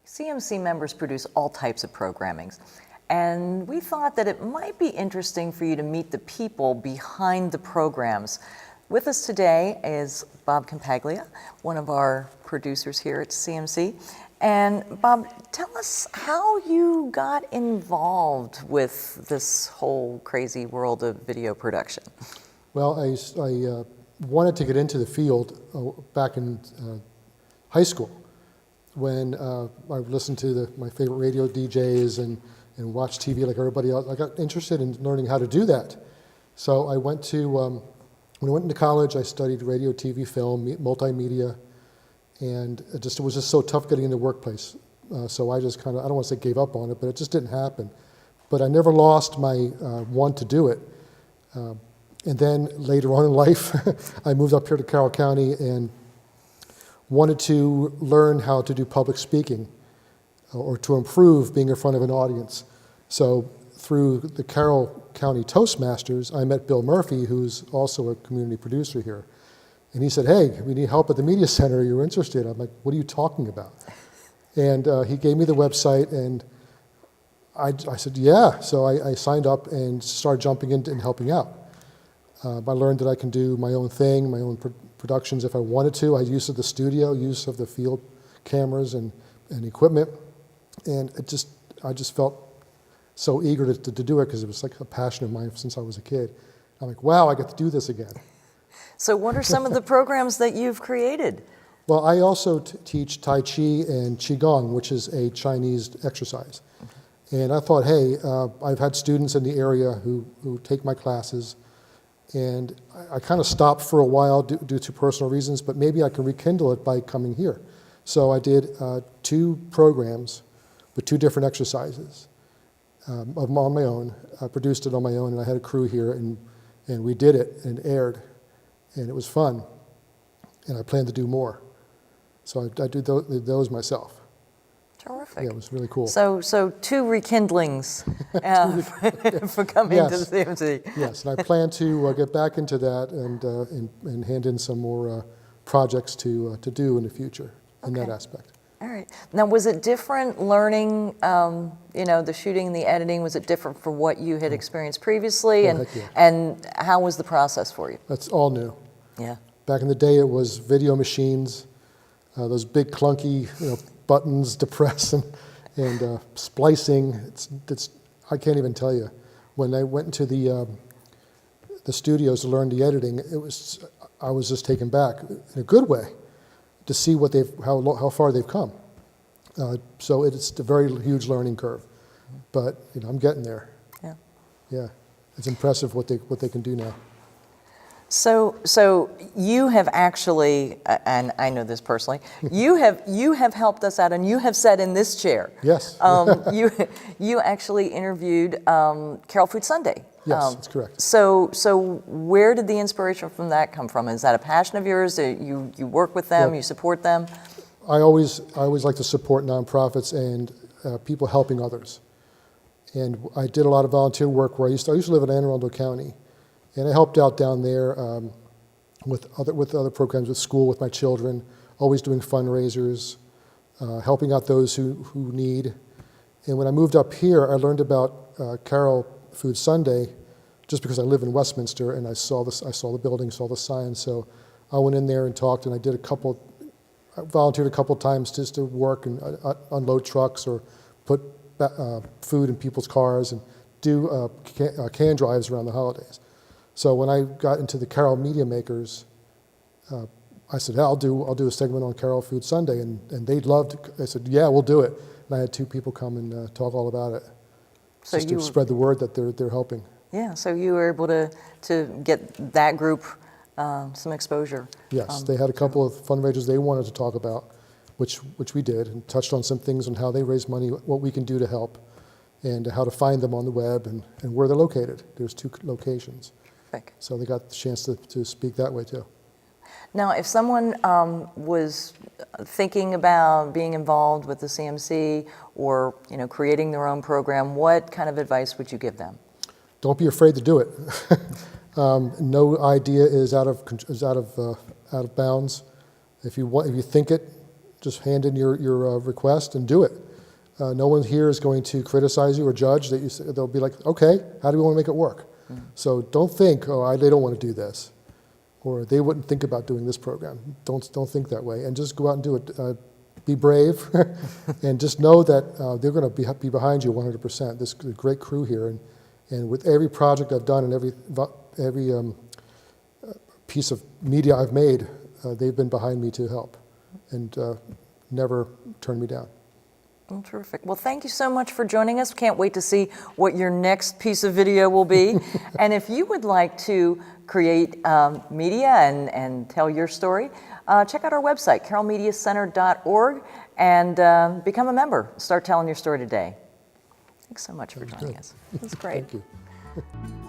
CMC members produce all types of programming, and we thought that it might be interesting for you to meet the people behind the programs. With us today is Bob Ciampaglia, one of our producers here at CMC. And Bob, tell us how you got involved with this whole crazy world of video production. Well, I wanted to get into the field back in high school when I listened to my favorite radio DJs and watched TV like everybody else. I got interested in learning how to do that. So I went to, when I went into college, I studied radio, TV, film, multimedia, and it was just so tough getting in the workplace. So I just kind of, I don't want to say gave up on it, but it just didn't happen. But I never lost my want to do it. And then later on in life, I moved up here to Carroll County and wanted to learn how to do public speaking or to improve being in front of an audience. So through the Carroll County Toastmasters, I met Bill Murphy, who's also a community producer here. And he said, hey, we need help at the Media Center. You're interested? I'm like, what are you talking about? And he gave me the website, and I said, yeah. So I signed up and started jumping in and helping out. I learned that I can do my own thing, my own productions if I wanted to. I use of the studio, use of the field cameras and equipment. And I just felt so eager to do it because it was like a passion of mine since I was a kid. I'm like, wow, I get to do this again. So what are some of the programs that you've created? Well, I also teach Tai Chi and Qigong, which is a Chinese exercise. And I thought, hey, I've had students in the area who take my classes, and I kind of stopped for a while due to personal reasons, but maybe I can rekindle it by coming here. So I did 2 programs with 2 different exercises on my own. I produced it on my own, and I had a crew here, and we did it and aired, and it was fun, and I plan to do more. So I do those myself. Terrific. Yeah, it was really cool. So 2 rekindlings for coming to the CMC. Yes, and I plan to get back into that and hand in some more projects to do in the future in that aspect. All right. Now, was it different learning, the shooting and the editing? Was it different for what you had experienced previously? Oh, heck yeah. And how was the process for you? That's all new. Yeah. Back in the day, it was video machines, those big clunky, buttons to press and splicing. I can't even tell you. When I went into the studios to learn the editing, I was just taken back in a good way to see how far they've come. So it's a very huge learning curve, but I'm getting there. Yeah. Yeah, it's impressive what they can do now. So you have actually, and I know this personally, you have helped us out, and you have sat in this chair. Yes. You actually interviewed Carroll Food Sunday. Yes, that's correct. So where did the inspiration from that come from? Is that a passion of yours? You work with them, you support them? I always like to support nonprofits and people helping others. And I did a lot of volunteer work where I used to live in Anne Arundel County. And I helped out down there with other programs with school, with my children, always doing fundraisers, helping out those who need. And when I moved up here, I learned about Carroll Food Sunday just because I live in Westminster and I saw the building, saw the sign. So I went in there and talked, and I volunteered a couple times just to work and unload trucks or put food in people's cars and do can drives around the holidays. So when I got into the Carroll Media Makers, I said, hey, I'll do a segment on Carroll Food Sunday, and they loved it. They said, yeah, we'll do it. And I had 2 people come and talk all about it, so just to spread the word that they're helping. Yeah, so you were able to get that group some exposure. Yes, they had a couple of fundraisers they wanted to talk about, which we did, and touched on some things on how they raise money, what we can do to help, and how to find them on the web and where they're located. There's 2 locations. So they got the chance to speak that way too. Now, if someone was thinking about being involved with the CMC or creating their own program, what kind of advice would you give them? Don't be afraid to do it. No idea is out of bounds. If you think it, Just hand in your request and do it. No one here is going to criticize you or judge. They'll be like, okay, how do we want to make it work? So don't think, oh, they don't want to do this, or they wouldn't think about doing this program. Don't think that way, and just go out and do it. Be brave, and just know that they're going to be behind you 100%. This is a great crew here, and with every project I've done and every piece of media I've made, they've been behind me to help, and never turned me down. Well, terrific. Well, thank you so much for joining us. Can't wait to see what your next piece of video will be. And if you would like to create media and tell your story, check out our website, carrollmediacenter.org, and become a member. Start telling your story today. Thanks so much for joining us. It was great. Thank you.